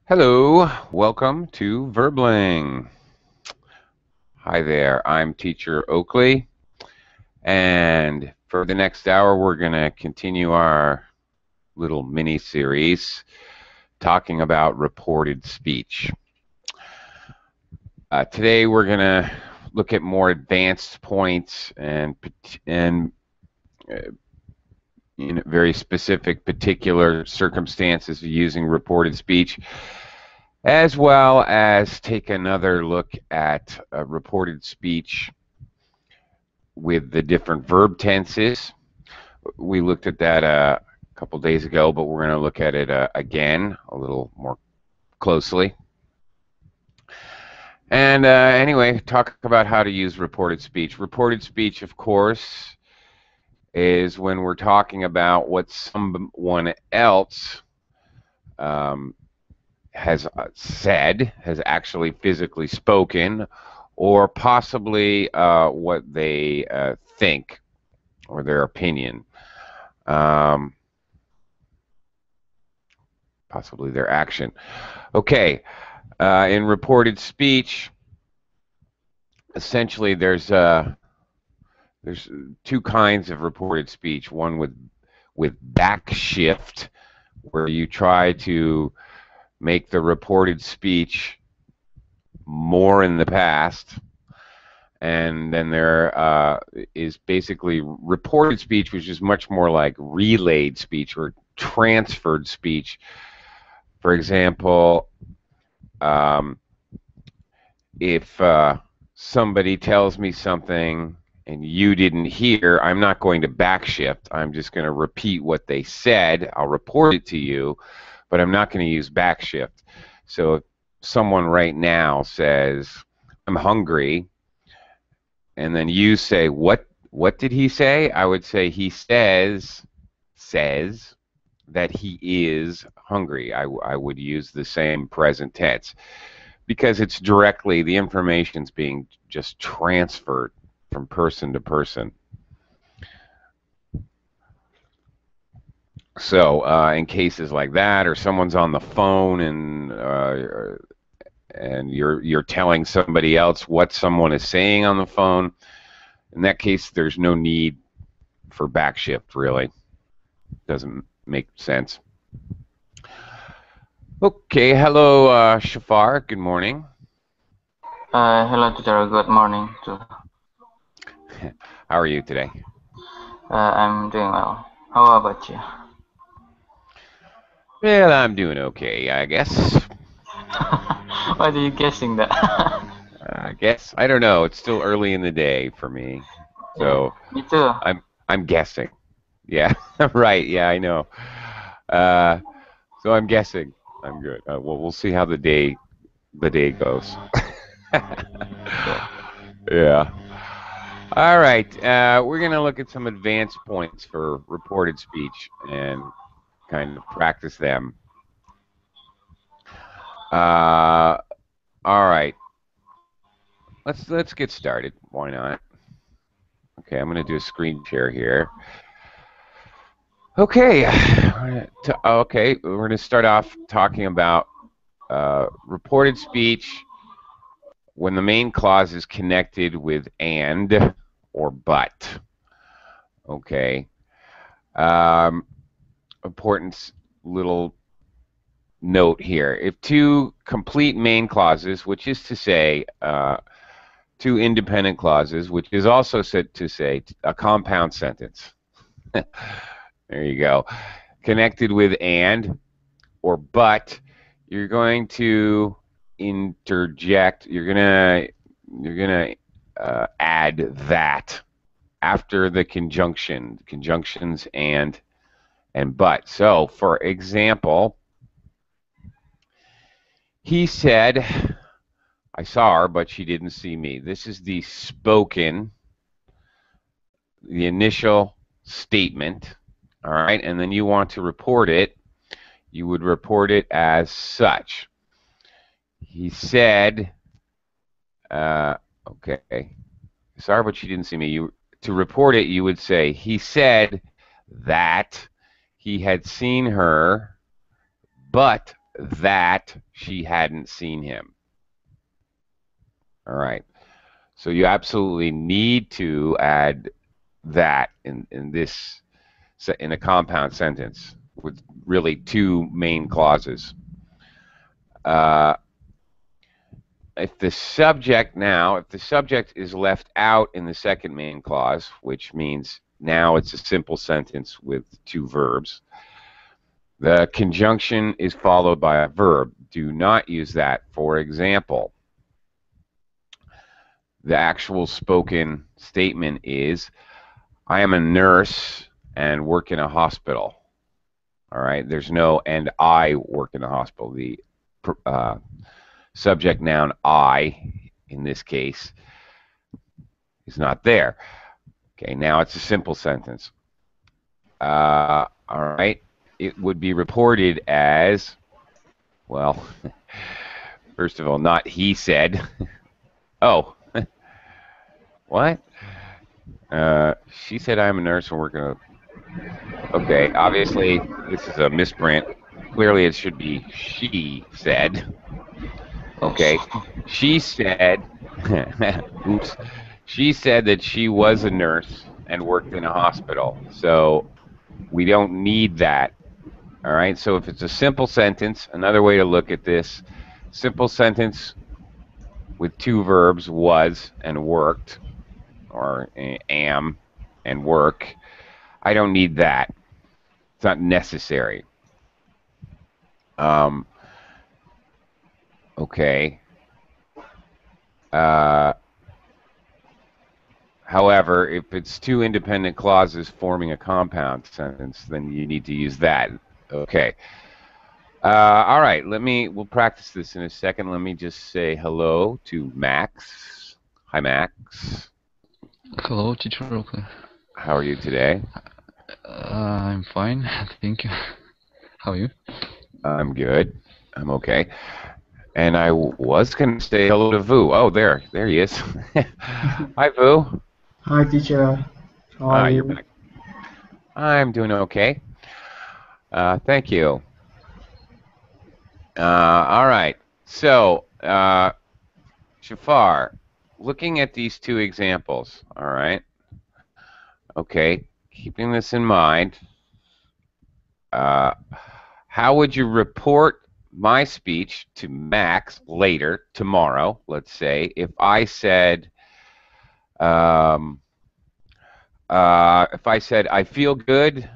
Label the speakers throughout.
Speaker 1: Hello, welcome to Verbling. Hi there, I'm Teacher Oakley, and for the next hour we're going to continue our little mini-series talking about reported speech. Today we're going to look at more advanced points and in very specific particular circumstances of using reported speech, as well as take another look at reported speech with the different verb tenses. We looked at that a couple days ago, but we're going to look at it again a little more closely. And anyway, talk about how to use reported speech. Reported speech, of course, is when we're talking about what someone else has said, has actually physically spoken, or possibly what they think or their opinion, possibly their action. Okay, in reported speech, essentially there's two kinds of reported speech. One with backshift, where you try to make the reported speech more in the past, and then there is basically reported speech, which is much more like relayed speech or transferred speech. For example, if somebody tells me something and you didn't hear, I'm not going to backshift. I'm just going to repeat what they said. I'll report it to you, but I'm not going to use backshift. So if someone right now says, I'm hungry, and then you say, what did he say? I would say he says that he is hungry. I would use the same present tense because it's directly, the information's being just transferred from person to person. So in cases like that, or someone's on the phone and you're telling somebody else what someone is saying on the phone, in that case, there's no need for backshift, really. Doesn't make sense. Okay, hello, Shafar. Good morning.
Speaker 2: Hello, teacher. Good morning.
Speaker 1: How are you today?
Speaker 2: I'm doing well. How about you?
Speaker 1: Well, I'm doing okay, I guess.
Speaker 2: Why are you guessing that?
Speaker 1: I guess I don't know. It's still early in the day for me, so
Speaker 2: Yeah, me too.
Speaker 1: I'm guessing. Yeah, right. Yeah, I know. So I'm guessing. I'm good. Well, we'll see how the day goes. Yeah. All right. We're gonna look at some advanced points for reported speech and kind of practice them. All right. Let's get started. Why not? Okay, I'm gonna do a screen share here. Okay. Okay, we're gonna start off talking about reported speech when the main clause is connected with and or but. Okay. Important little note here. If two complete main clauses, which is to say two independent clauses, which is also said to say a compound sentence. There you go. Connected with and or but, you're going to interject. You're gonna add that after the conjunctions and but. So, for example, he said, I saw her, but she didn't see me. This is the spoken, the initial statement, all right? And then you want to report it. You would report it as such. He said, okay, sorry, but she didn't see me. To report it, you would say, he said that he had seen her, but that she hadn't seen him. All right. So you absolutely need to add that in a compound sentence with really two main clauses. If the subject is left out in the second main clause, which means now it's a simple sentence with two verbs, the conjunction is followed by a verb. Do not use that. For example, the actual spoken statement is, I am a nurse and work in a hospital. All right, there's no and I work in a hospital. The subject noun I, in this case, is not there. Okay, now it's a simple sentence. All right, it would be reported as, well, first of all, not he said. Oh, what? She said I'm a nurse and we're going to... Okay, obviously this is a misprint. Clearly it should be she said. Okay, she said, oops, she said that she was a nurse and worked in a hospital. So we don't need that. All right, so if it's a simple sentence, another way to look at this, simple sentence with two verbs, was and worked, or am and work, I don't need that. It's not necessary. Okay. However, if it's two independent clauses forming a compound sentence, then you need to use that. Okay. All right. We'll practice this in a second. Let me just say hello to Max. Hi, Max.
Speaker 3: Hello, teacher Roque.
Speaker 1: How are you today?
Speaker 3: I'm fine, thank you. How are you?
Speaker 1: I'm good. I'm okay. And I was going to say hello to Vu. Oh, there he is. Hi, Vu.
Speaker 4: Hi, teacher. How are
Speaker 1: You're
Speaker 4: you?
Speaker 1: back. I'm doing okay. Thank you. All right. So, Shafar, looking at these two examples, all right? Okay, keeping this in mind, how would you report my speech to Max later, tomorrow, let's say, if I said, I feel good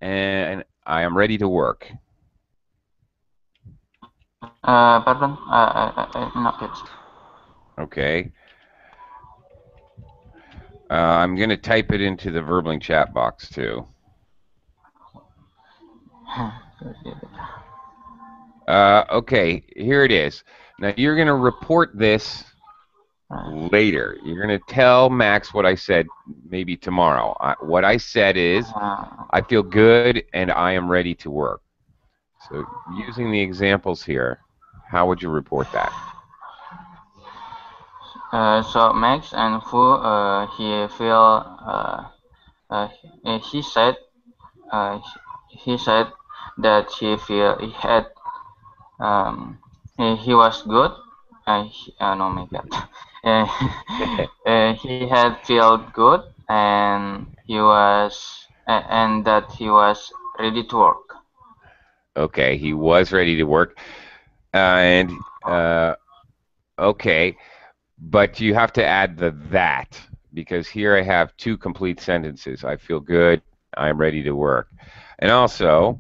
Speaker 1: and I am ready to work?
Speaker 2: Pardon? I not get.
Speaker 1: Okay. I'm going to type it into the Verbling chat box, too. Okay, here it is. Now, you're going to report this later. You're going to tell Max what I said maybe tomorrow. What I said is, I feel good and I am ready to work. So using the examples here, how would you report that?
Speaker 2: So Max and Fu, he feel, he said, he said that he feel he had, he was good. No, my God. He had feel good, and he was, and that he was ready to work.
Speaker 1: Okay, he was ready to work, okay, but you have to add the that, because here I have two complete sentences. I feel good, I'm ready to work. And also,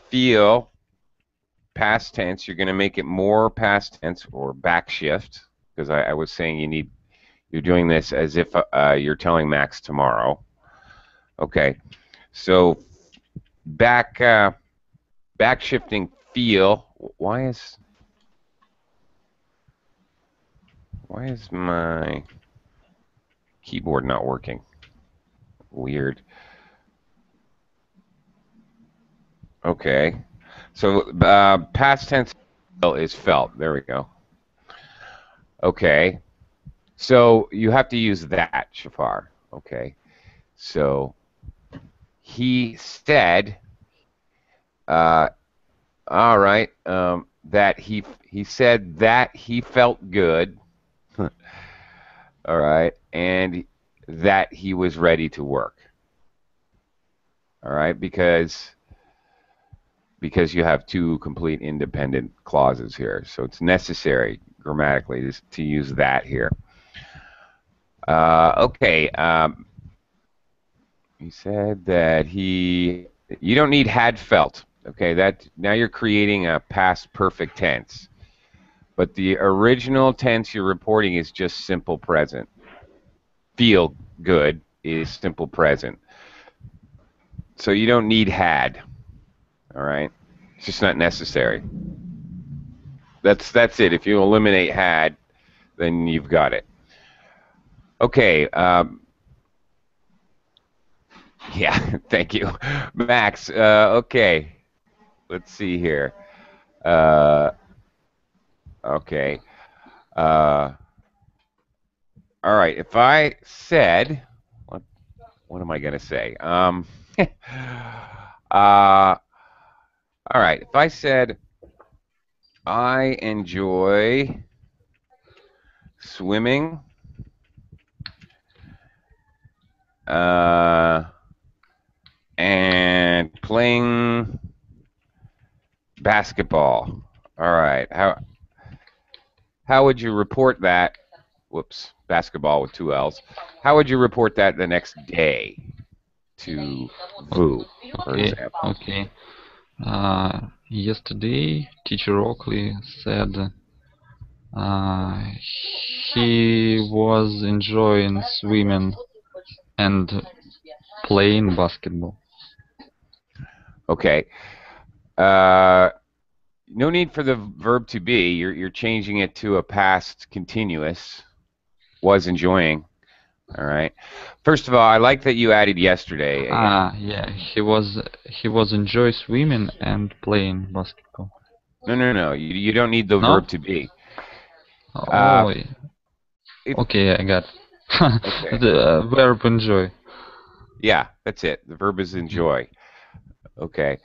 Speaker 1: feel, past tense, you're going to make it more past tense or backshift, because I was saying you're doing this as if you're telling Max tomorrow. Okay, so backshifting feel. Why is my keyboard not working? Weird. Okay, so past tense is felt. There we go. Okay, so you have to use that, Shafar. Okay, so he said, All right. That he said that he felt good. All right, and that he was ready to work. All right, because you have two complete independent clauses here, so it's necessary grammatically to use that here. Okay. He said that you don't need had felt. Okay, that now you're creating a past perfect tense. But the original tense you're reporting is just simple present. Feel good is simple present. So you don't need had. All right? It's just not necessary. That's it. If you eliminate had, then you've got it. Okay. Yeah, thank you. Max, okay. Let's see here. Okay. All right. If I said, what am I going to say? All right. If I said, I enjoy swimming, and playing basketball. All right. How would you report that? Whoops, basketball with two L's. How would you report that the next day to Vu, for example?
Speaker 3: Okay. Yesterday, teacher Oakley said he was enjoying swimming and playing basketball.
Speaker 1: Okay. No need for the verb to be. You're changing it to a past continuous. Was enjoying. All right. First of all, I like that you added yesterday.
Speaker 3: Yeah, he was enjoy swimming and playing basketball.
Speaker 1: No. You don't need the verb to be.
Speaker 3: Oh, okay, I got
Speaker 1: Okay.
Speaker 3: the verb enjoy.
Speaker 1: Yeah, that's it. The verb is enjoy. Okay.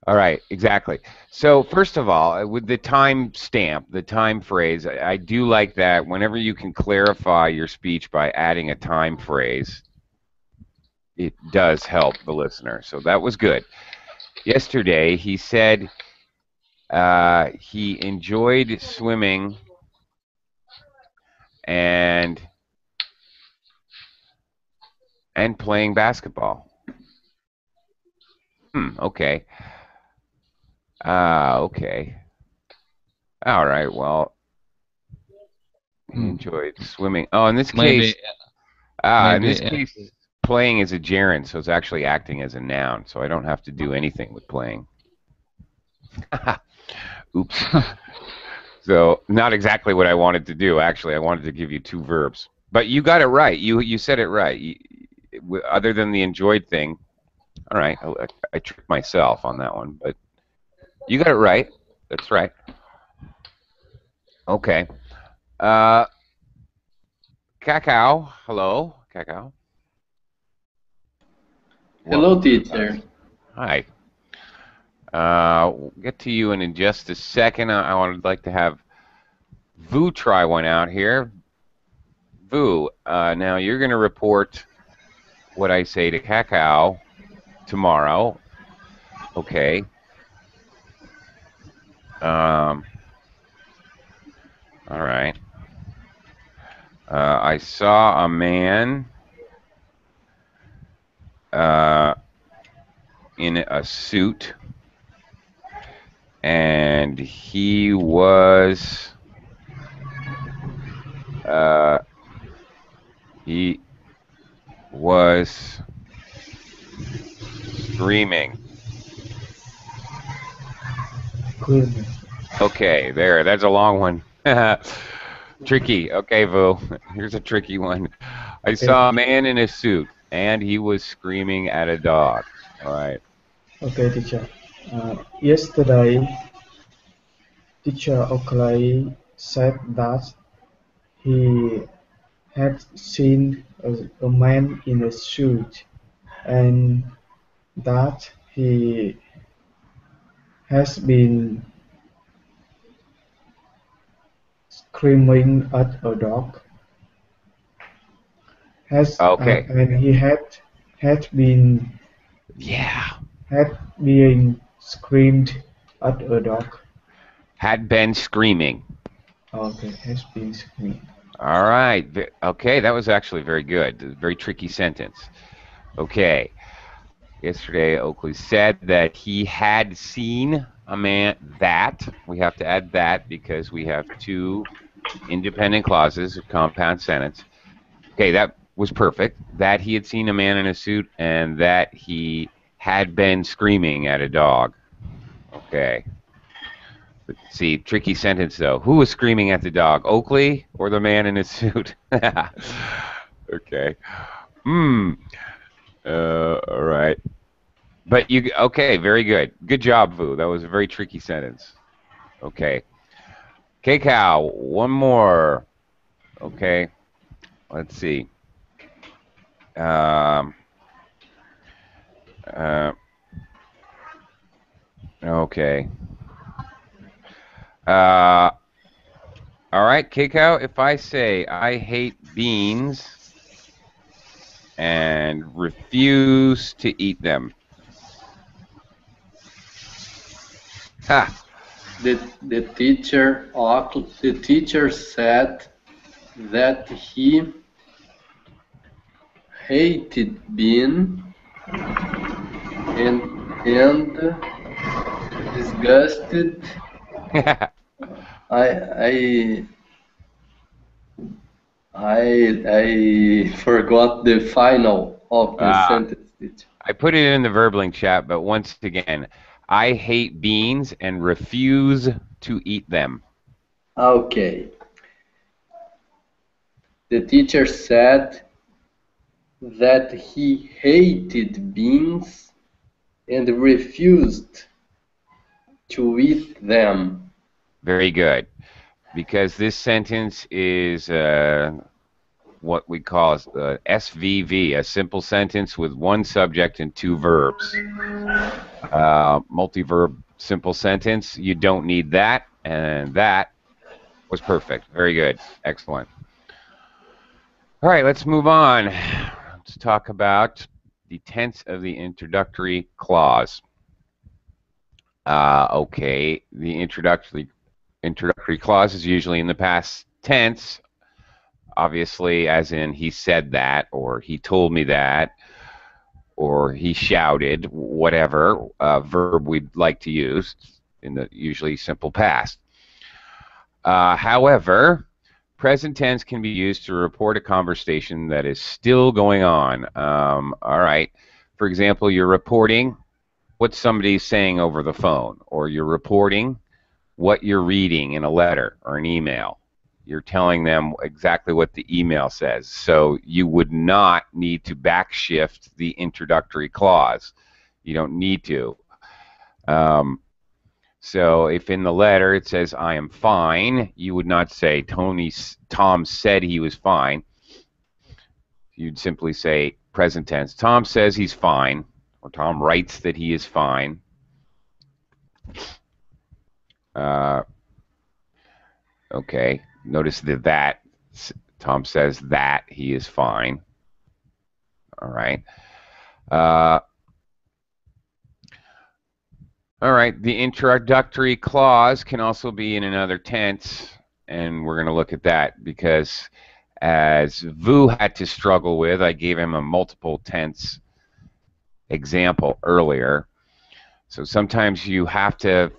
Speaker 1: All right, exactly. So first of all, with the time stamp, the time phrase, I do like that whenever you can clarify your speech by adding a time phrase, it does help the listener. So that was good. Yesterday, he said he enjoyed swimming and playing basketball. Okay. Okay. All right, well, he enjoyed swimming. Oh, in this case, playing is a gerund, so it's actually acting as a noun, so I don't have to do anything with playing. Oops. So not exactly what I wanted to do. Actually, I wanted to give you two verbs, but you got it right. You said it right. Other than the enjoyed thing, all right. I tricked myself on that one, but you got it right. That's right. Okay. Cacao. Hello, Cacao.
Speaker 5: Hello, teacher.
Speaker 1: Hi. We'll get to you in just a second. I would like to have Vu try one out here. Vu, now you're going to report what I say to Cacao tomorrow. Okay. All right. I saw a man in a suit, and he was screaming. Okay, there. That's a long one. Tricky. Okay, Vu. Here's a tricky one. I saw a man in a suit, and he was screaming at a dog. All right.
Speaker 4: Okay, teacher. Yesterday, teacher Oakley said that he had seen a man in a suit and that he has been screaming at a dog.
Speaker 1: Okay.
Speaker 4: And he
Speaker 1: Yeah.
Speaker 4: had been screamed at a dog.
Speaker 1: Had been screaming.
Speaker 4: Okay, has been screamed.
Speaker 1: All right. Okay, that was actually very good. Very tricky sentence. Okay. Yesterday, Oakley said that he had seen a man. That we have to add that because we have two independent clauses, a compound sentence. Okay, that was perfect. That he had seen a man in a suit and that he had been screaming at a dog. Okay. Let's see, tricky sentence though. Who was screaming at the dog? Oakley or the man in his suit? Okay. All right. But okay, very good. Good job, Vu. That was a very tricky sentence. Okay. K-Cow, one more. Okay. Let's see. Okay. All right, K-Cow, if I say I hate beans and refuse to eat them. Ha!
Speaker 5: The teacher said that he hated beans and disgusted. I forgot the final of the sentence, teacher.
Speaker 1: I put it in the verb link chat, but once again, I hate beans and refuse to eat them.
Speaker 5: Okay. The teacher said that he hated beans and refused to eat them.
Speaker 1: Very good. Because this sentence is what we call SVV, a simple sentence with one subject and two verbs. Multi-verb simple sentence, you don't need that, and that was perfect. Very good. Excellent. All right, let's move on. Let's talk about the tense of the introductory clause. Okay, the introductory clause is usually in the past tense, obviously, as in he said that, or he told me that, or he shouted, whatever verb we'd like to use in the usually simple past. However, present tense can be used to report a conversation that is still going on. All right. For example, you're reporting what somebody's saying over the phone, or you're reporting what you're reading in a letter or an email. You're telling them exactly what the email says. So you would not need to backshift the introductory clause. You don't need to. So if in the letter it says, I am fine, you would not say, Tom said he was fine. You'd simply say, present tense, Tom says he's fine, or Tom writes that he is fine. Okay, notice that Tom says that he is fine. All right. All right, the introductory clause can also be in another tense, and we're going to look at that because as Vu had to struggle with, I gave him a multiple tense example earlier. So sometimes you have to,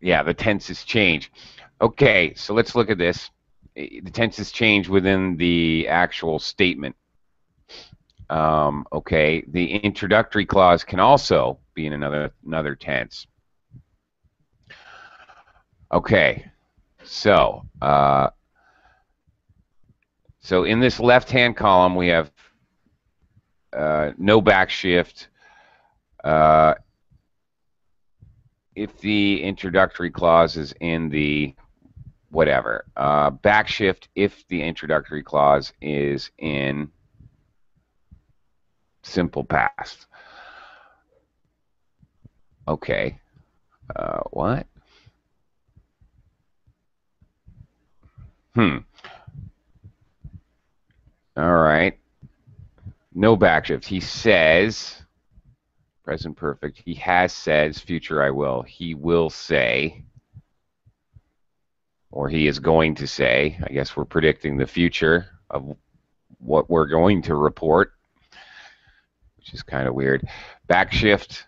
Speaker 1: yeah, the tenses change. Okay, so let's look at this. The tenses change within the actual statement. Okay, the introductory clause can also be in another tense. Okay, so so in this left-hand column we have no backshift if the introductory clause is in the whatever. Backshift if the introductory clause is in simple past. Okay. What? All right. No backshift. He says, present perfect. He has says, future I will. He will say, or he is going to say. I guess we're predicting the future of what we're going to report, which is kind of weird. Backshift.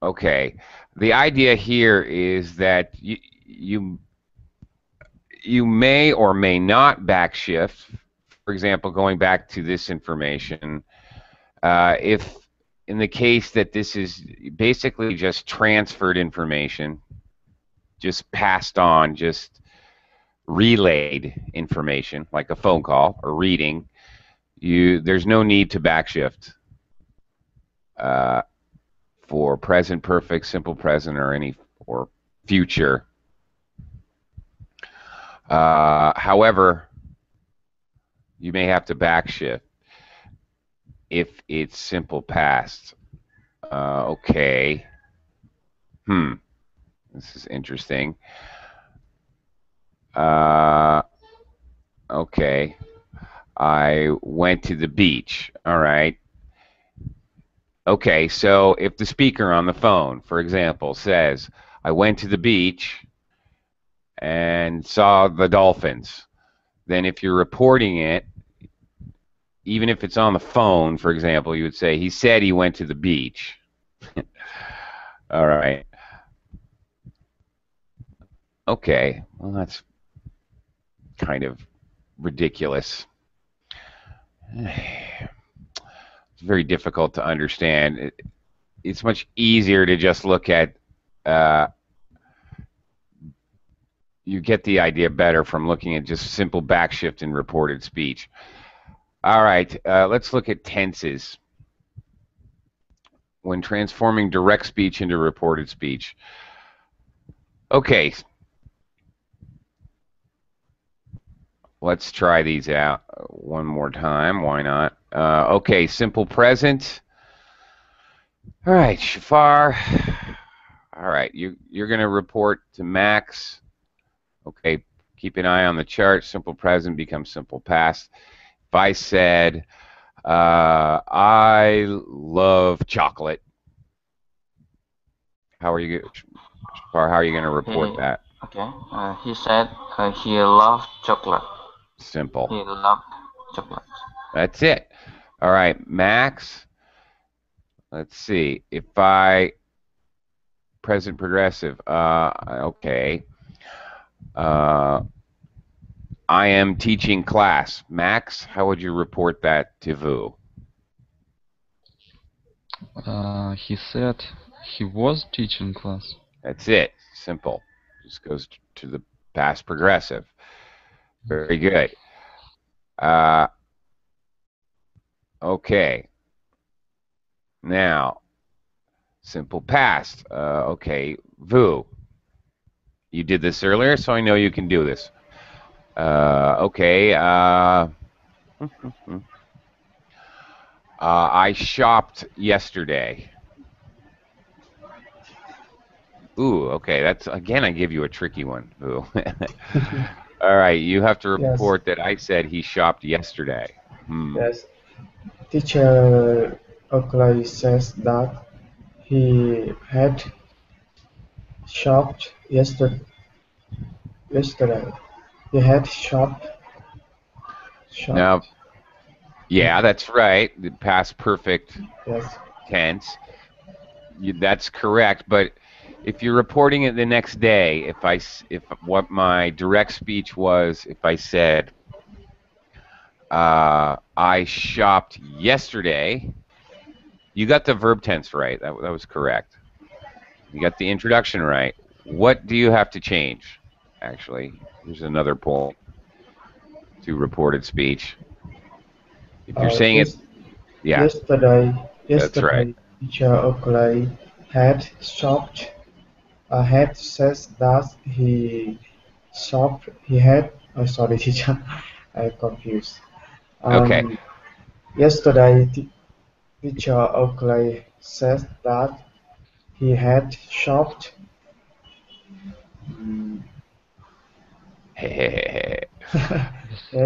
Speaker 1: Okay. The idea here is that you may or may not backshift. For example, going back to this information, if in the case that this is basically just transferred information, just passed on, just relayed information, like a phone call or reading, there's no need to backshift for present perfect, simple present, or future. However, you may have to backshift if it's simple past. Okay. This is interesting. Okay. I went to the beach. All right. Okay, so if the speaker on the phone, for example, says, I went to the beach and saw the dolphins, then if you're reporting it, even if it's on the phone, for example, you would say, he said he went to the beach. All right. Okay, well, that's kind of ridiculous. It's very difficult to understand. It's much easier to just look at, you get the idea better from looking at just simple backshift in reported speech. All right, let's look at tenses when transforming direct speech into reported speech. Okay, let's try these out one more time. Why not? Okay, simple present. All right, Shafar. All right, you're going to report to Max. Okay, keep an eye on the chart. Simple present becomes simple past. If I said, I love chocolate, how are you going to report that?
Speaker 2: Okay. He said he loved chocolate.
Speaker 1: Simple.
Speaker 2: He loved chocolate.
Speaker 1: That's it. All right, Max. Let's see. If I present progressive. Okay. I am teaching class. Max, how would you report that to Vu?
Speaker 3: He said he was teaching class.
Speaker 1: That's it. Simple. Just goes to the past progressive. Very good. Okay. Now, simple past. Okay, Vu. You did this earlier, so I know you can do this. Okay. I shopped yesterday. Ooh, okay. That's again. I give you a tricky one. Ooh. All right. You have to report that I said he shopped yesterday.
Speaker 4: Yes. Teacher Oakley says that he had shopped yesterday. He had shopped.
Speaker 1: Now, yeah, that's right. The past perfect tense. That's correct. But if you're reporting it the next day, if what my direct speech was, if I said I shopped yesterday, you got the verb tense right. That was correct. You got the introduction right. What do you have to change? Actually, here's another point to reported speech. If you're saying it, yeah.
Speaker 4: Yesterday,
Speaker 1: that's right.
Speaker 4: Teacher Oakley had shopped. Had says that he shopped. He had. Oh, sorry, teacher. I'm confused.
Speaker 1: Okay.
Speaker 4: Yesterday, teacher Oakley said that he had shopped.
Speaker 5: Mm,
Speaker 4: He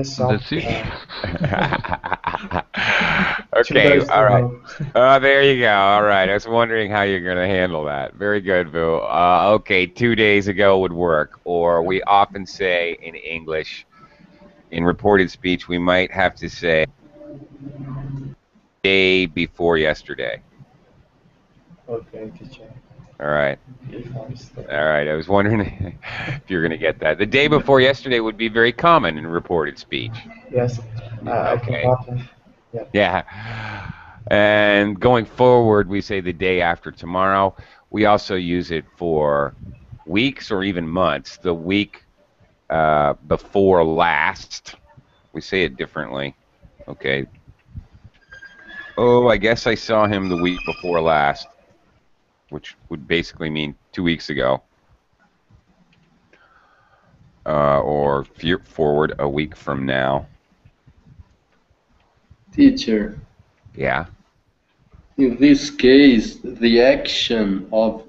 Speaker 4: shopped
Speaker 3: That's it.
Speaker 4: 2
Speaker 1: Okay,
Speaker 4: days
Speaker 1: all right.
Speaker 4: ago.
Speaker 1: Oh, there you go. All right. I was wondering how you're going to handle that. Very good, Vu. Okay, 2 days ago would work. Or we often say in English, in reported speech, we might have to say day before yesterday.
Speaker 4: Okay, teacher.
Speaker 1: All right.
Speaker 4: If I understand.
Speaker 1: All right. I was wondering if you're going to get that. The day before yesterday would be very common in reported speech.
Speaker 4: Yes, I
Speaker 1: Okay.
Speaker 4: forgot. Yeah.
Speaker 1: Yeah. And going forward, we say the day after tomorrow. We also use it for weeks or even months. The week before last. We say it differently. Okay. Oh, I guess I saw him the week before last, which would basically mean 2 weeks ago. Or forward a week from now.
Speaker 5: Teacher,
Speaker 1: Yeah.
Speaker 5: in this case, the action of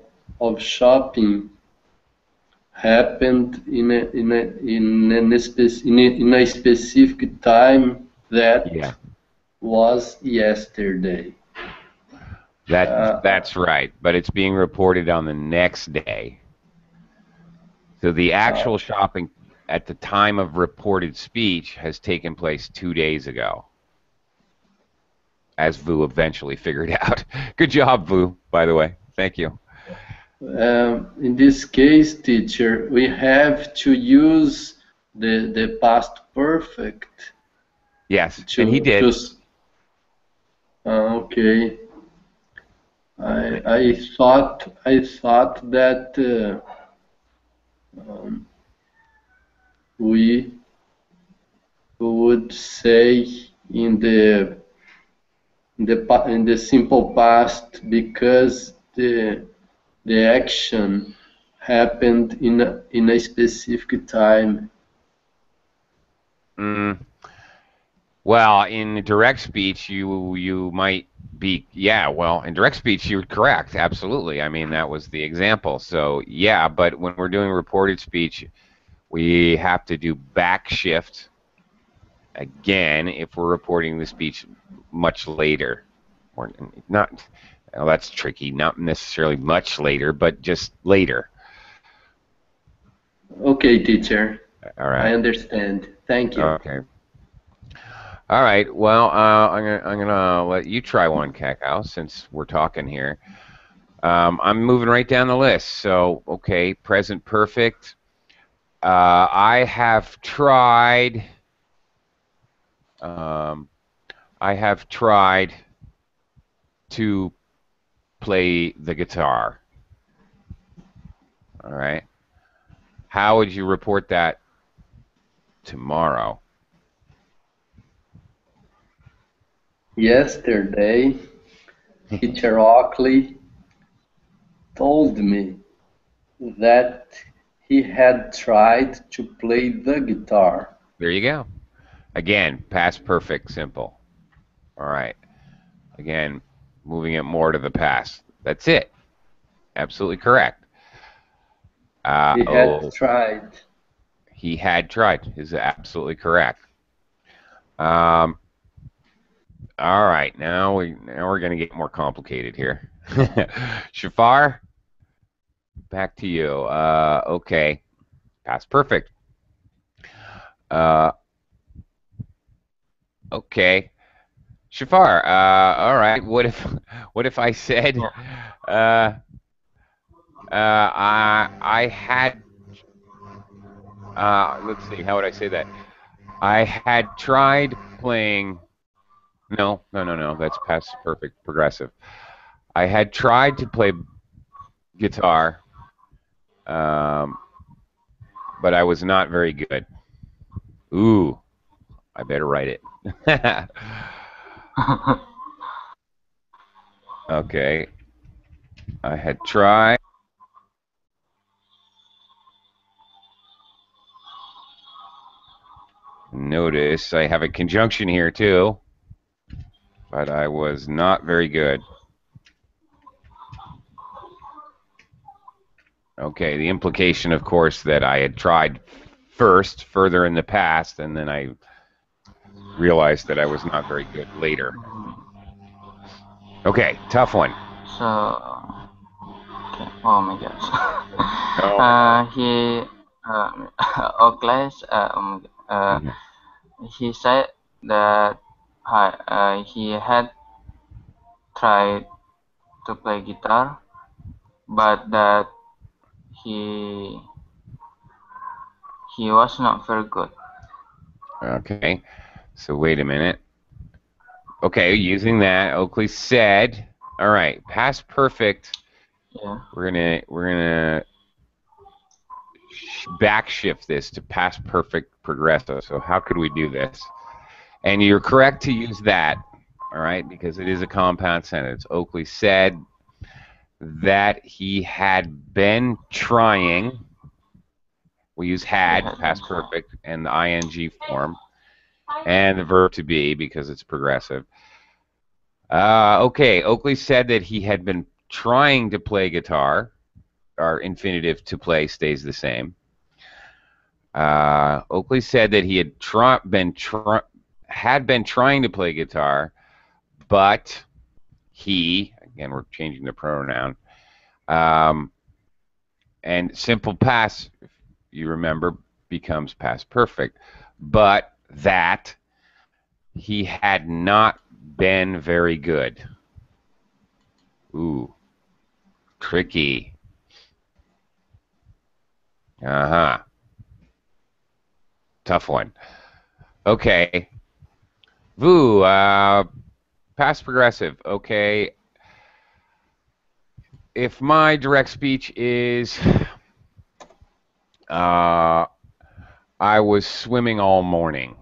Speaker 5: shopping happened in a specific time that
Speaker 1: Yeah.
Speaker 5: was yesterday.
Speaker 1: That's right. But it's being reported on the next day. So the actual shopping at the time of reported speech has taken place 2 days ago, as Vu eventually figured out. Good job, Vu, by the way. Thank you.
Speaker 5: In this case, teacher, we have to use the past perfect
Speaker 1: Yes, and he
Speaker 5: to
Speaker 1: did.
Speaker 5: okay. I thought that we would say in the simple past because the action happened in a specific time.
Speaker 1: Mm, well, in direct speech, you might be, yeah, well, in direct speech, you're correct. Absolutely. I mean, that was the example. So, yeah, but when we're doing reported speech, we have to do backshift again if we're reporting the speech much later. Or not, well, that's tricky. Not necessarily much later, but just later.
Speaker 5: Okay, teacher.
Speaker 1: All
Speaker 5: I
Speaker 1: right.
Speaker 5: understand. Thank you.
Speaker 1: Okay. All right. Well, I'm gonna let you try one, Cacao, since we're talking here. I'm moving right down the list. So, okay, present perfect. I have tried. Um, I have tried to play the guitar. All right. How would you report that tomorrow?
Speaker 5: Yesterday, teacher Oakley told me that he had tried to play the guitar.
Speaker 1: There you go. Again, past perfect, simple. All right. Again, moving it more to the past. That's it. Absolutely correct.
Speaker 5: He had
Speaker 1: Oh,
Speaker 5: tried.
Speaker 1: he had tried. Is absolutely correct. Um, all right. Now we're gonna get more complicated here. Shafar, back to you. Okay. Past perfect. Uh, okay. Shafar, all right. What if I said,
Speaker 2: Yeah.
Speaker 1: uh, I had, let's see, how would I say that? I had tried playing. No, no, no, no. That's past perfect, progressive. I had tried to play guitar, um, but I was not very good. Ooh, I better write it. Okay. I had tried. Notice I have a conjunction here too, but I was not very good. Okay, the implication, of course, that I had tried first, further in the past, and then I realized that I was not very good later. Okay, tough one.
Speaker 2: So, okay. Oh my God.
Speaker 1: Oh.
Speaker 2: He, Oakleys, he said that he had tried to play guitar, but that he was not very good.
Speaker 1: Okay, so wait a minute. Okay, using that, Oakley said, all right, past perfect.
Speaker 2: Yeah.
Speaker 1: We're gonna backshift this to past perfect progressive. So how could we do this? And you're correct to use that, all right, because it is a compound sentence. Oakley said that he had been trying. We use had, past perfect, and the ing form, and the verb to be because it's progressive. Okay, Oakley said that he had been trying to play guitar. Our infinitive to play stays the same. Oakley said that he had been trying to play guitar, but he, again, we're changing the pronoun, and simple past, if you remember, becomes past perfect, but that he had not been very good. Ooh, tricky. Uh-huh. Tough one. Okay. Vu, past progressive. Okay. If my direct speech is I was swimming all morning.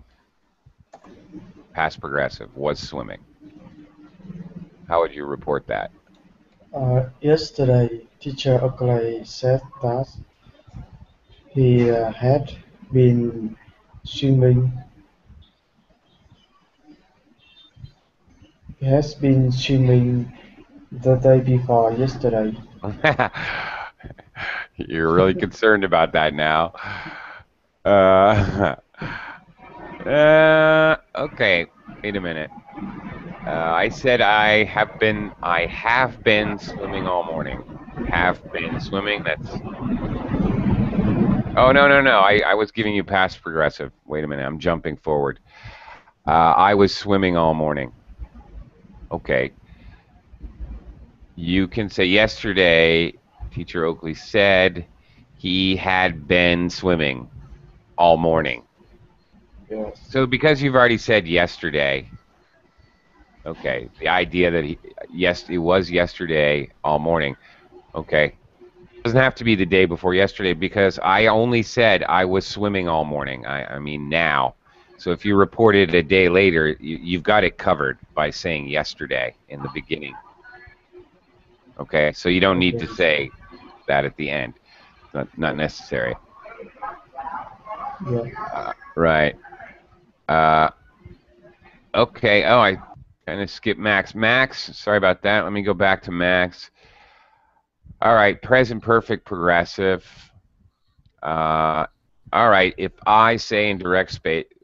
Speaker 1: Past progressive, was swimming. How would you report that?
Speaker 4: Yesterday, teacher Oakley said that he had been swimming. He has been swimming the day before yesterday.
Speaker 1: You're really concerned about that now. Uh, okay, wait a minute. I said I have been swimming all morning. Have been swimming. That's. Oh no. I was giving you past progressive. Wait a minute. I'm jumping forward. I was swimming all morning. Okay. You can say yesterday. Teacher Oakley said he had been swimming all morning.
Speaker 4: Yes.
Speaker 1: So because you've already said yesterday, okay, the idea that it was yesterday all morning, okay, it doesn't have to be the day before yesterday because I only said I was swimming all morning. I mean now. So if you reported a day later, you've got it covered by saying yesterday in the beginning. Okay, so you don't need to say that at the end. Not necessary.
Speaker 4: Yeah.
Speaker 1: Right. Okay. Oh, I kind of skipped Max. Max, sorry about that. Let me go back to Max. All right, present perfect progressive. All right, if I say in direct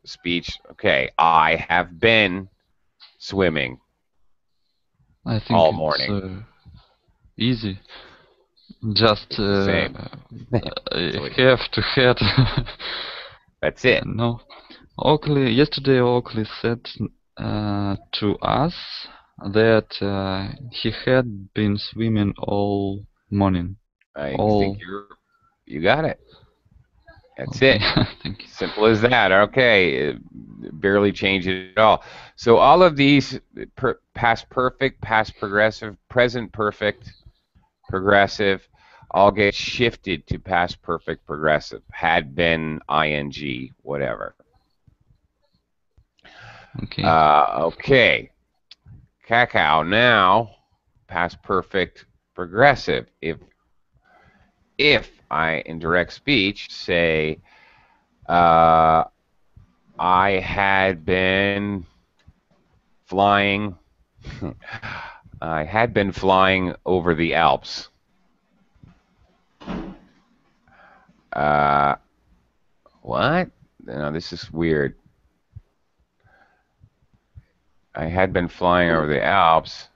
Speaker 1: speech, okay, I have been swimming
Speaker 3: I think
Speaker 1: all
Speaker 3: it's
Speaker 1: morning.
Speaker 3: easy. Just
Speaker 1: Same.
Speaker 3: have to head.
Speaker 1: That's it.
Speaker 3: No. Yesterday Oakley said to us that he had been swimming all morning.
Speaker 1: I think you got it. That's
Speaker 3: Okay.
Speaker 1: it.
Speaker 3: Thank you.
Speaker 1: Simple as that. Okay, barely change it at all. So all of these past perfect, past progressive, present perfect, progressive, all get shifted to past perfect progressive. Had been, ing, whatever.
Speaker 3: Okay.
Speaker 1: Okay. Cacao, now past perfect progressive. If I in direct speech say I had been flying. I had been flying over the Alps. What? No, this is weird. I had been flying over the Alps.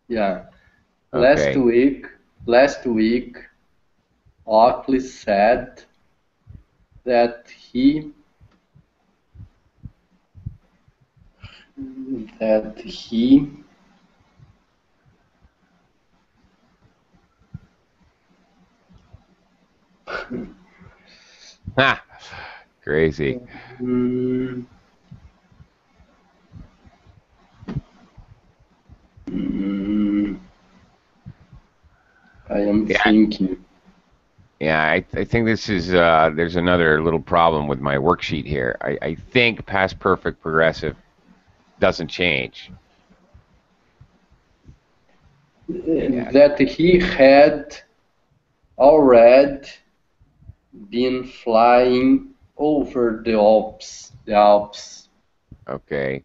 Speaker 5: Yeah.
Speaker 1: Okay.
Speaker 5: Last week, Oakley said that he
Speaker 1: Ha! Crazy.
Speaker 5: mm, mm, I am
Speaker 1: Yeah,
Speaker 5: thinking.
Speaker 1: yeah. I think this is there's another little problem with my worksheet here. I think past perfect progressive doesn't change. Yeah.
Speaker 5: That he had already been flying over the Alps. The Alps.
Speaker 1: Okay.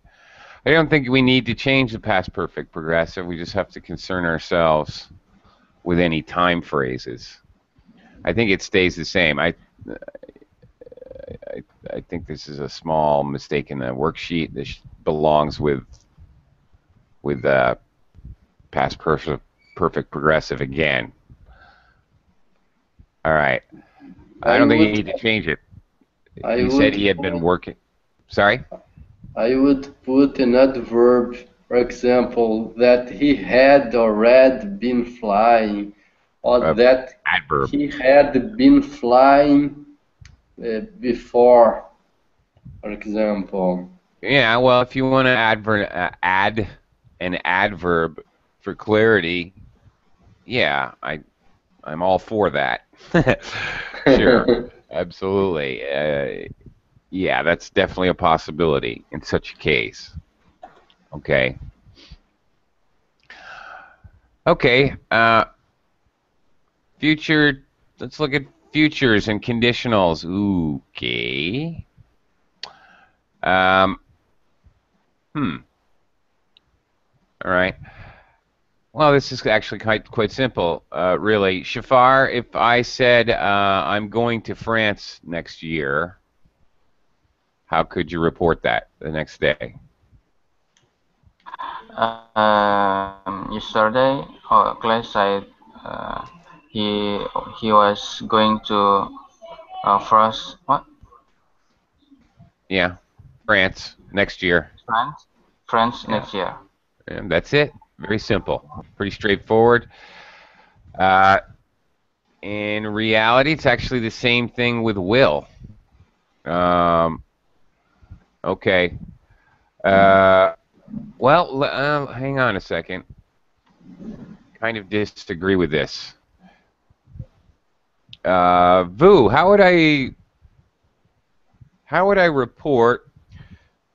Speaker 1: I don't think we need to change the past perfect progressive. We just have to concern ourselves with any time phrases. I think it stays the same. I think this is a small mistake in the worksheet. This belongs with past perfect progressive again. All right. I
Speaker 5: I
Speaker 1: don't think you
Speaker 5: would
Speaker 1: need to change it.
Speaker 5: I
Speaker 1: You said
Speaker 5: would
Speaker 1: he had been working. Sorry?
Speaker 5: I would put another verb, for example, that he had already been flying, or that
Speaker 1: Adverb.
Speaker 5: he had been flying before, for example.
Speaker 1: Yeah, well, if you want to add an adverb for clarity, yeah, I'm all for that. Sure, absolutely. Yeah, that's definitely a possibility in such a case. Okay. Okay. Future. Let's look at futures and conditionals. Okay. Um. All right. Well, this is actually quite simple, really. Shafar, if I said I'm going to France next year, how could you report that the next day?
Speaker 2: Yesterday, class said uh, he he was going to France. What?
Speaker 1: Yeah, France next year.
Speaker 2: France? France
Speaker 1: Yeah,
Speaker 2: next year.
Speaker 1: and that's it. Very simple. Pretty straightforward. Uh, in reality, it's actually the same thing with will. Um, okay. Uh, well, hang on a second. Kind of disagree with this. Vu, how would I report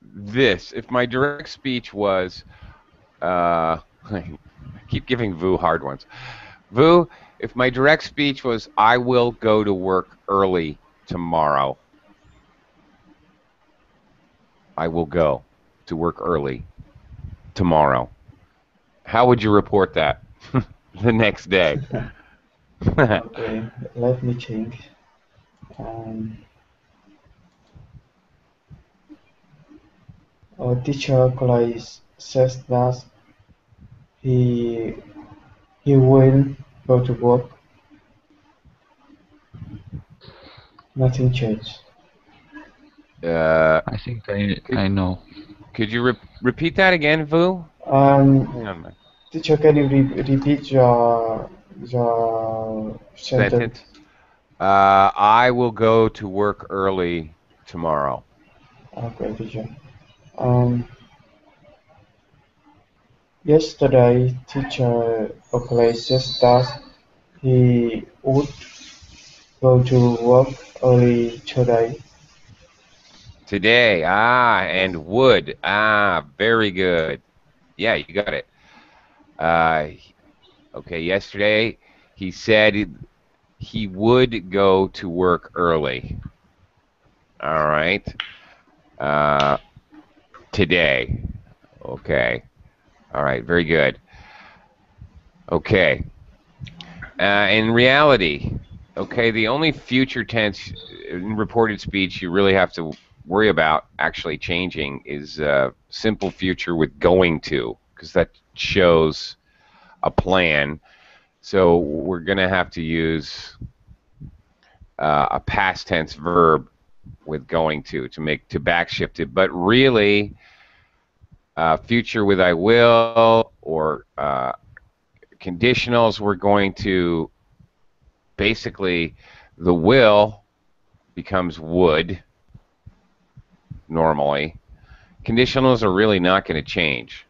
Speaker 1: this if my direct speech was I keep giving Vu hard ones. Vu, if my direct speech was I will go to work early tomorrow. I will go to work early tomorrow. How would you report that the next day?
Speaker 4: Okay, let me think. Um, our teacher Clay says that he he will go to work. Nothing changed.
Speaker 3: I think
Speaker 1: could,
Speaker 3: I know.
Speaker 1: could you repeat that again, Vu? Hang
Speaker 4: Um,
Speaker 1: on, man.
Speaker 4: Teacher, can you repeat your sentence?
Speaker 1: Sentence. I will go to work early tomorrow.
Speaker 4: Okay, teacher. Um, Yesterday, teacher Clay says that he would go to work early today.
Speaker 1: Today, and would, very good. Yeah, you got it. Uh, okay, yesterday he said he would go to work early. All right. today. Okay. All right. Very good. Okay. In reality, okay, the only future tense in reported speech you really have to worry about actually changing is simple future with going to, because that shows a plan. So we're going to have to use a past tense verb with going to backshift it. But really, future with I will or conditionals, we're going to basically the will becomes would normally. Conditionals are really not going to change.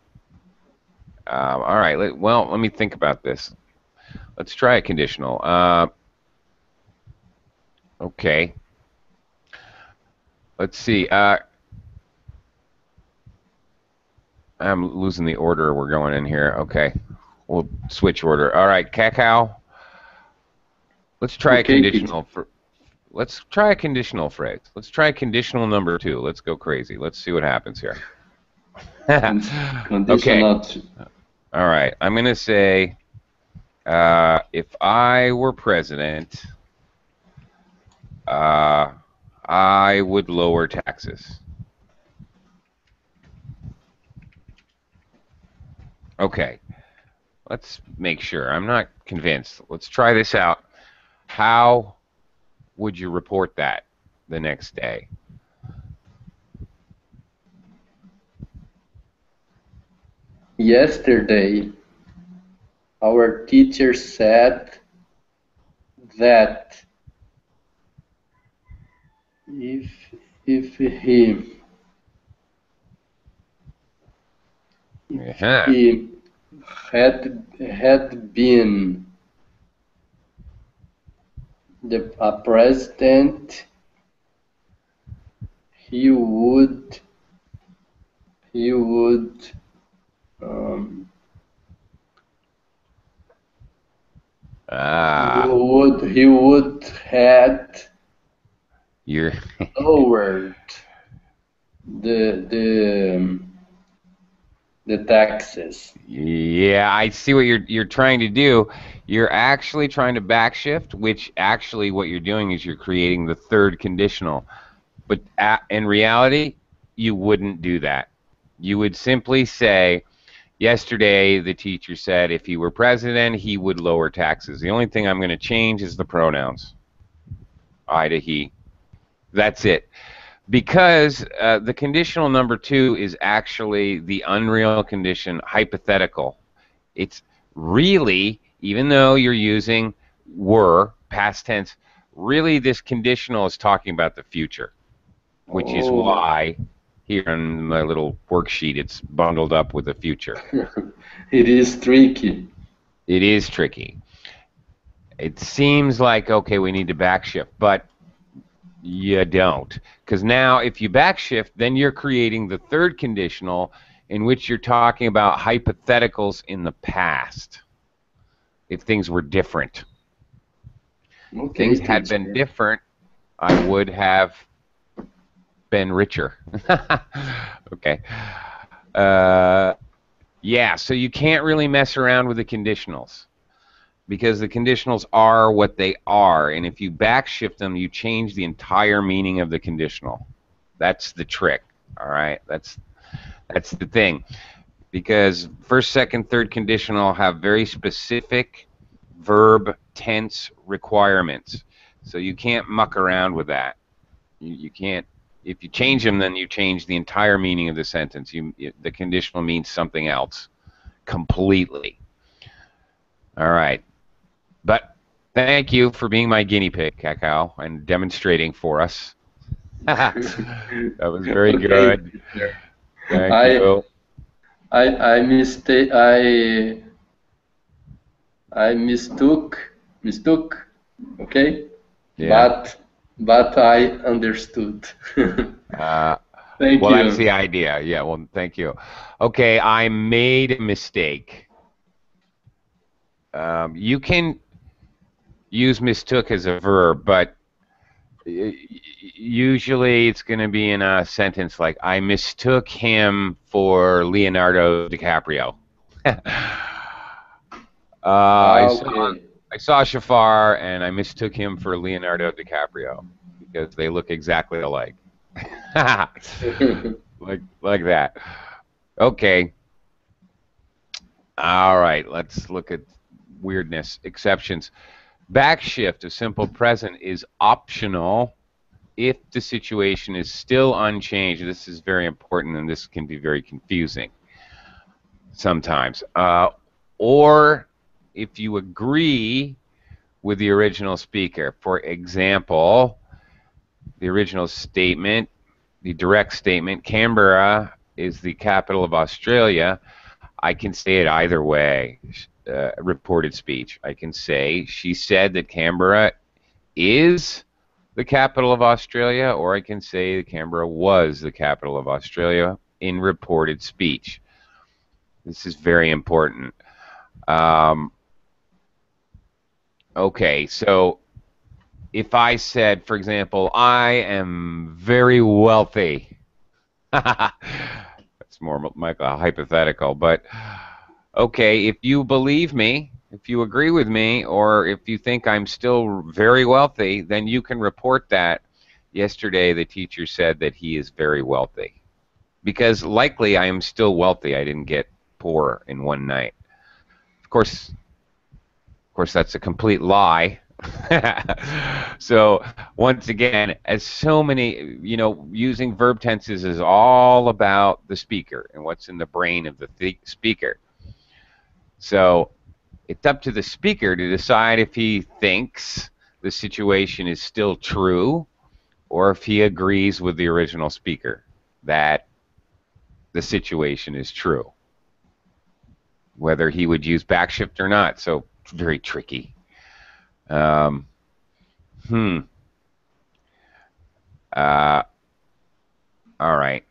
Speaker 1: All right. Let me think about this. Let's try a conditional. Okay. Let's see. I'm losing the order we're going in here. Okay. We'll switch order. All right, Cacao. Let's try a conditional. Let's try a conditional phrase. Let's try conditional number 2. Let's go crazy. Let's see what happens here.
Speaker 5: Conditional.
Speaker 1: Okay. All right. I'm going to say, if I were president, I would lower taxes. Okay. Let's make sure. I'm not convinced. Let's try this out. How would you report that the next day?
Speaker 5: Yesterday, our teacher said that if he had been a president, he would um, he would had
Speaker 1: You're
Speaker 5: lowered the taxes.
Speaker 1: Yeah, I see what you're trying to do. You're actually trying to backshift, which actually what you're doing is you're creating the third conditional. But in reality, you wouldn't do that. You would simply say, yesterday the teacher said if he were president, he would lower taxes. The only thing I'm going to change is the pronouns. I to he. That's it. Because the conditional number 2 is actually the unreal condition, hypothetical. It's really, even though you're using were, past tense, really this conditional is talking about the future, which is why here in my little worksheet it's bundled up with the future.
Speaker 5: It is tricky.
Speaker 1: It is tricky. It seems like, okay, we need to backshift, but you don't. Because now if you backshift, then you're creating the third conditional in which you're talking about hypotheticals in the past. If things were different.
Speaker 5: Okay,
Speaker 1: if things had been different, I would have been richer. Okay. Yeah, so you can't really mess around with the conditionals because the conditionals are what they are, and if you backshift them, you change the entire meaning of the conditional. That's the trick, all right? That's the thing, because first, second, third conditional have very specific verb tense requirements, so you can't muck around with that. You can't. If you change them, then you change the entire meaning of the sentence. The conditional means something else completely. All right. But thank you for being my guinea pig, Cacao, and demonstrating for us. That was very good. Thank you.
Speaker 5: I mistook, okay?
Speaker 1: Yeah.
Speaker 5: But I understood. Thank
Speaker 1: well,
Speaker 5: you.
Speaker 1: that's the idea. Yeah, well, thank you. Okay, I made a mistake. You can use mistook as a verb, but Usually it's going to be in a sentence like, I mistook him for Leonardo DiCaprio. I saw
Speaker 5: Okay.
Speaker 1: I saw Shafar and I mistook him for Leonardo DiCaprio because they look exactly alike. like that. Okay. All right, let's look at weirdness. Exceptions. Backshift of simple present is optional if the situation is still unchanged. This is very important, and this can be very confusing sometimes. Or if you agree with the original speaker. For example, the original statement, the direct statement, Canberra is the capital of Australia. I can say it either way. Reported speech. I can say, she said that Canberra is the capital of Australia, or I can say that Canberra was the capital of Australia in reported speech. This is very important. Okay, so if I said, for example, I am very wealthy. That's more like a hypothetical, but okay, if you believe me, if you agree with me, or if you think I'm still very wealthy, then you can report that. Yesterday, the teacher said that he is very wealthy. Because likely I am still wealthy. I didn't get poor in one night. Of course, that's a complete lie. So once again, as so many, using verb tenses is all about the speaker and what's in the brain of the speaker. So it's up to the speaker to decide if he thinks the situation is still true or if he agrees with the original speaker that the situation is true, whether he would use backshift or not. So it's very tricky. All right.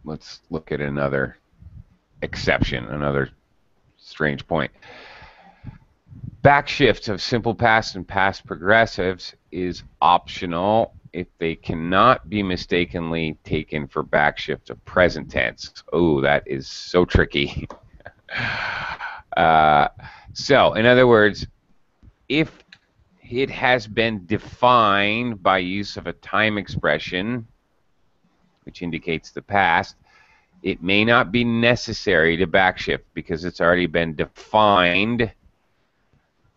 Speaker 1: Let's look at another exception, another strange point. Backshift of simple past and past progressives is optional if they cannot be mistakenly taken for backshift of present tense. Oh, that is so tricky. So, in other words, if it has been defined by use of a time expression, which indicates the past, it may not be necessary to backshift because it's already been defined.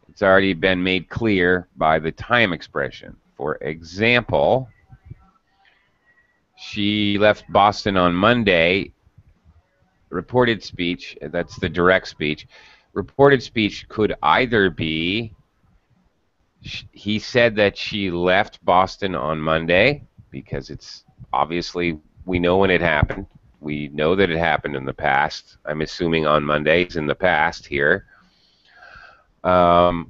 Speaker 1: It's already been made clear by the time expression. For example, she left Boston on Monday. Reported speech, that's the direct speech. Reported speech could either be, he said that she left Boston on Monday, because it's obviously, we know when it happened. We know that it happened in the past. I'm assuming on Monday is in the past here. Or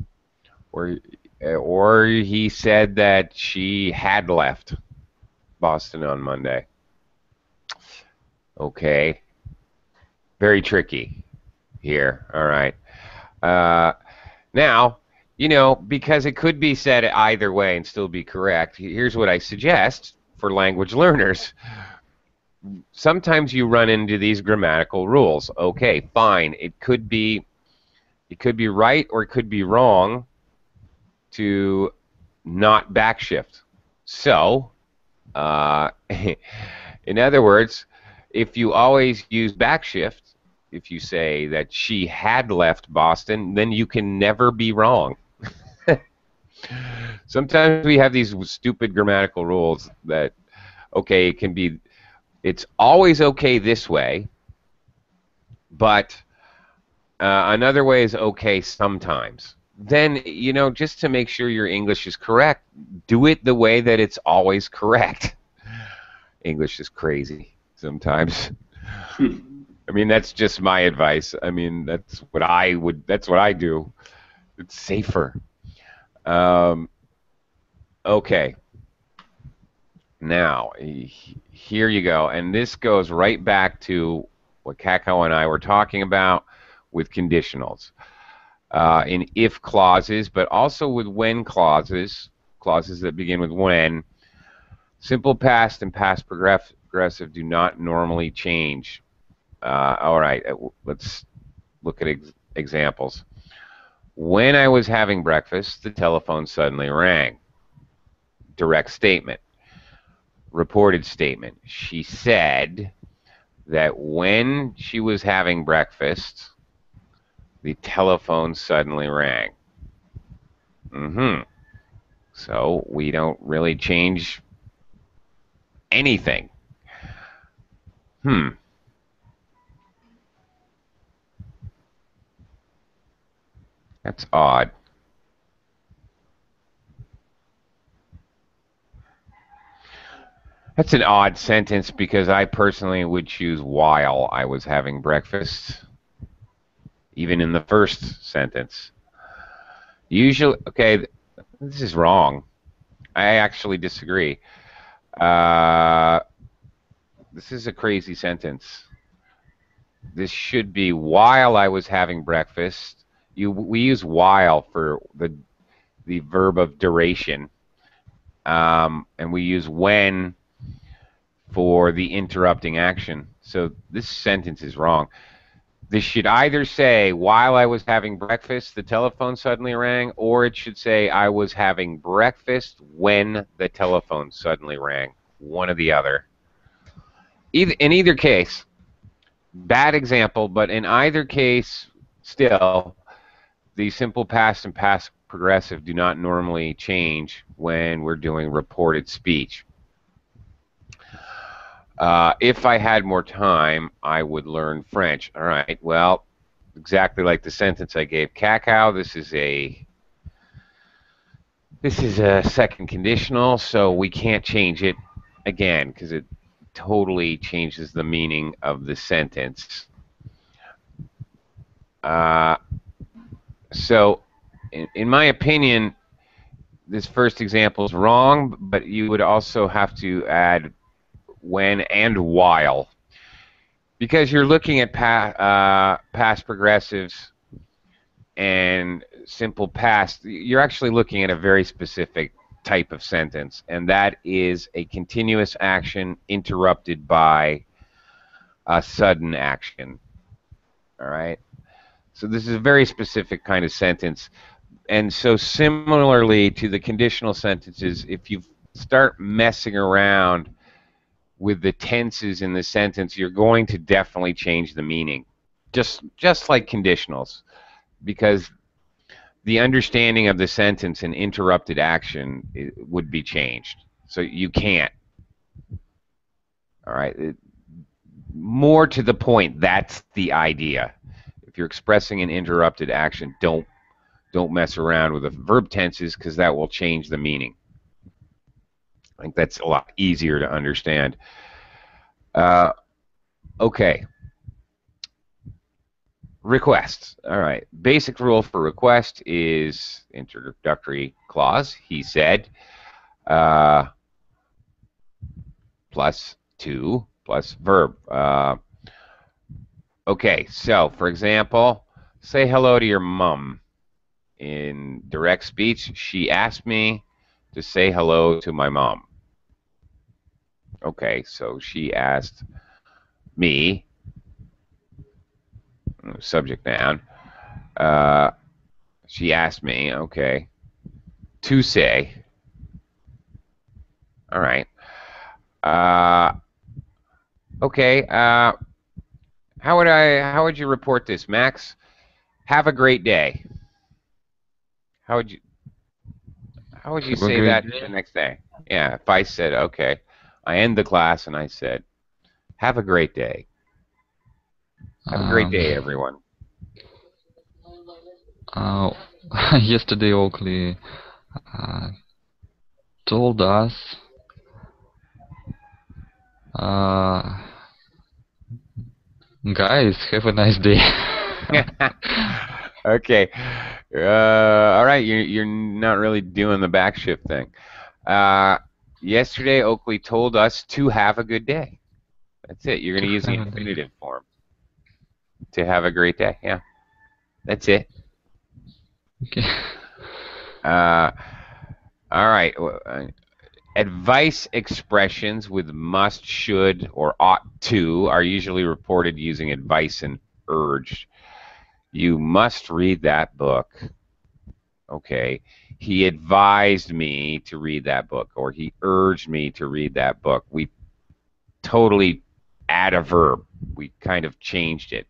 Speaker 1: he said that she had left Boston on Monday. Okay. Very tricky here. All right. Now, because it could be said either way and still be correct, here's what I suggest for language learners. Sometimes you run into these grammatical rules. Okay, fine. It could be right or it could be wrong to not backshift. So, in other words, if you always use backshift, if you say that she had left Boston, then you can never be wrong. Sometimes we have these stupid grammatical rules that, okay, it's always okay this way, but another way is okay sometimes. Then, just to make sure your English is correct, do it the way that it's always correct. English is crazy sometimes. I mean, that's just my advice. I mean, that's what I do. It's safer. Okay. Now, here you go. And this goes right back to what Kakao and I were talking about with conditionals. in if clauses, but also with when clauses, clauses that begin with when. Simple past and past progressive do not normally change. All right, let's look at examples. When I was having breakfast, the telephone suddenly rang. Direct statement. Reported statement. She said that when she was having breakfast, the telephone suddenly rang. So we don't really change anything. That's odd. That's an odd sentence because I personally would choose while I was having breakfast, even in the first sentence. Usually, okay, this is wrong. I actually disagree. This is a crazy sentence. This should be while I was having breakfast. We use while for the verb of duration, and we use when for the interrupting action. So this sentence is wrong. This should either say, while I was having breakfast, the telephone suddenly rang, or it should say, I was having breakfast when the telephone suddenly rang. One or the other. In either case, bad example, but in either case, still, the simple past and past progressive do not normally change when we're doing reported speech. If I had more time, I would learn French. All right, well, exactly like the sentence I gave Cacao, this is a second conditional, so we can't change it again because it totally changes the meaning of the sentence. So, in my opinion, this first example is wrong, but you would also have to add when and while, because you're looking at past progressives and simple past. You're actually looking at a very specific type of sentence, and that is a continuous action interrupted by a sudden action. All right? So this is a very specific kind of sentence. And so similarly to the conditional sentences, if you start messing around with the tenses in the sentence, you're going to definitely change the meaning, just like conditionals, because the understanding of the sentence and interrupted action would be changed. So you can't. All right. More to the point, that's the idea. If you're expressing an interrupted action, don't mess around with the verb tenses because that will change the meaning. I think that's a lot easier to understand. Okay. Request. All right. Basic rule for request is introductory clause. He said, plus to plus verb. Okay. So, for example, say hello to your mom. In direct speech, she asked me to say hello to my mom. Okay. So she asked me. Subject noun. She asked me, okay, to say. All right. Okay. How would you report this, Max? Have a great day. How would you say that the next day? Yeah, if I said, okay, I end the class and I said, have a great day. Have a great day, everyone.
Speaker 3: Yesterday Oakley told us guys, have a nice day.
Speaker 1: Okay. All right, you're not really doing the backshift thing. Yesterday Oakley told us to have a good day. That's it. You're going to use the infinitive form. To have a great day. Yeah. That's it.
Speaker 3: Okay.
Speaker 1: All right. Advice expressions with must, should, or ought to are usually reported using advice and urged. You must read that book. Okay. He advised me to read that book, or he urged me to read that book. We totally add a verb. We kind of changed it.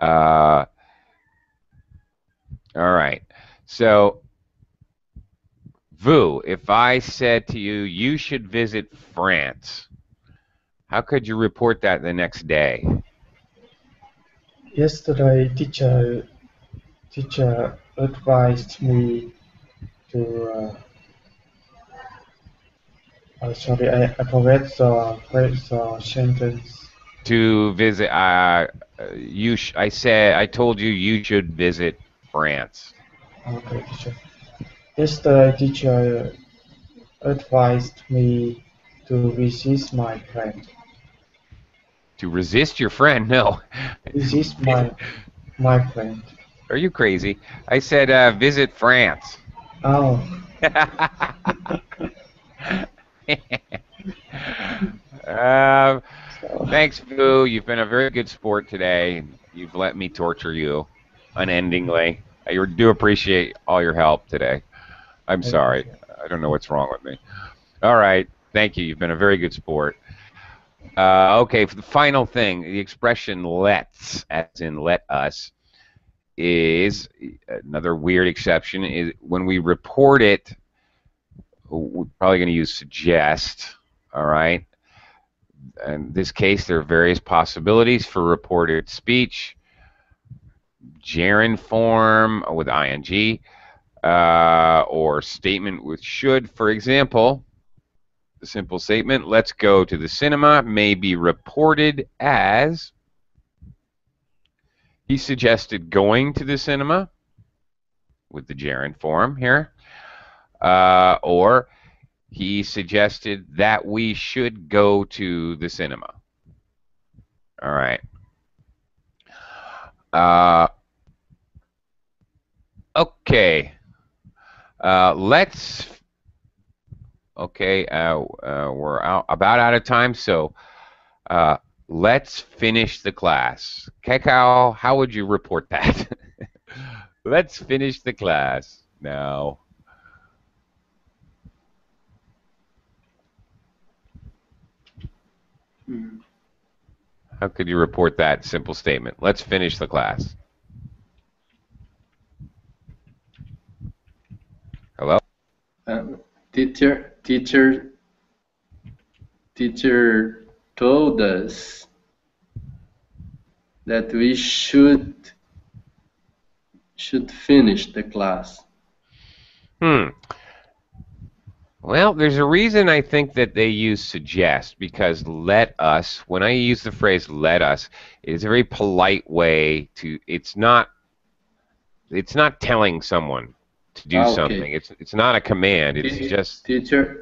Speaker 1: All right. So, Vu, if I said to you, you should visit France, how could you report that the next day?
Speaker 4: Yesterday, teacher advised me to. Sorry, I forget the phrase or sentence.
Speaker 1: To visit, I said, I told you you should visit France.
Speaker 4: Okay, teacher. Yesterday, teacher advised me to visit my friend.
Speaker 1: To resist your friend? No.
Speaker 4: Visit my friend.
Speaker 1: Are you crazy? I said visit France.
Speaker 4: Oh,
Speaker 1: uh,
Speaker 4: so,
Speaker 1: Thanks, Vu. You've been a very good sport today. You've let me torture you unendingly. I do appreciate all your help today. I'm sorry. I don't know what's wrong with me. All right. Thank you. You've been a very good sport. Okay, for the final thing, the expression let's, as in let us, is another weird exception. Is when we report it, we're probably going to use suggest. All right. In this case, there are various possibilities for reported speech. Gerund form with ing, or statement with should. For example, the simple statement, let's go to the cinema, may be reported as, he suggested going to the cinema, with the gerund form here, or he suggested that we should go to the cinema. All right. Okay. We're about out of time, so let's finish the class. Kekao, how would you report that? Let's finish the class now. How could you report that simple statement? Let's finish the class. Hello?
Speaker 5: Teacher told us that we should finish the class.
Speaker 1: Well, there's a reason I think that they use suggest, because let us, when I use the phrase let us, it's a very polite way to, it's not telling someone to do something. It's not a command. It's just
Speaker 5: teacher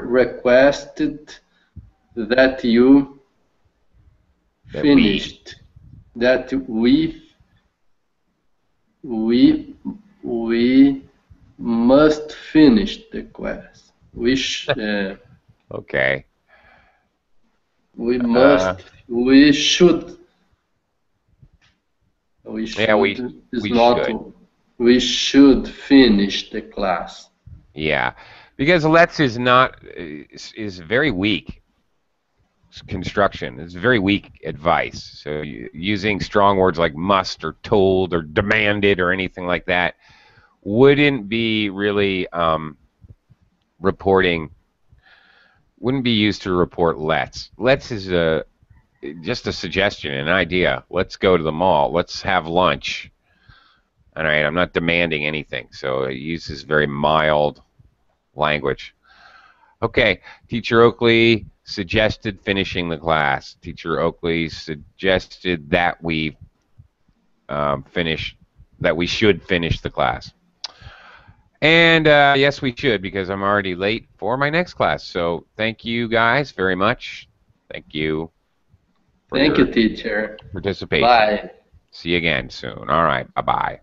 Speaker 5: requested that you finished, that we must finish the class.
Speaker 1: Okay.
Speaker 5: We must. We should. We should finish the class.
Speaker 1: Yeah, because let's is not is very weak construction. It's very weak advice. So using strong words like must or told or demanded or anything like that wouldn't be really reporting. Wouldn't be used to report let's. Let's is just a suggestion, an idea. Let's go to the mall. Let's have lunch. All right, I'm not demanding anything. So it uses very mild language. Okay, Teacher Oakley suggested finishing the class. Teacher Oakley suggested that we should finish the class. And yes, we should, because I'm already late for my next class. So thank you guys very much. Thank you.
Speaker 5: Thank you, teacher.
Speaker 1: Participation.
Speaker 5: Bye.
Speaker 1: See you again soon. All right. Bye-bye.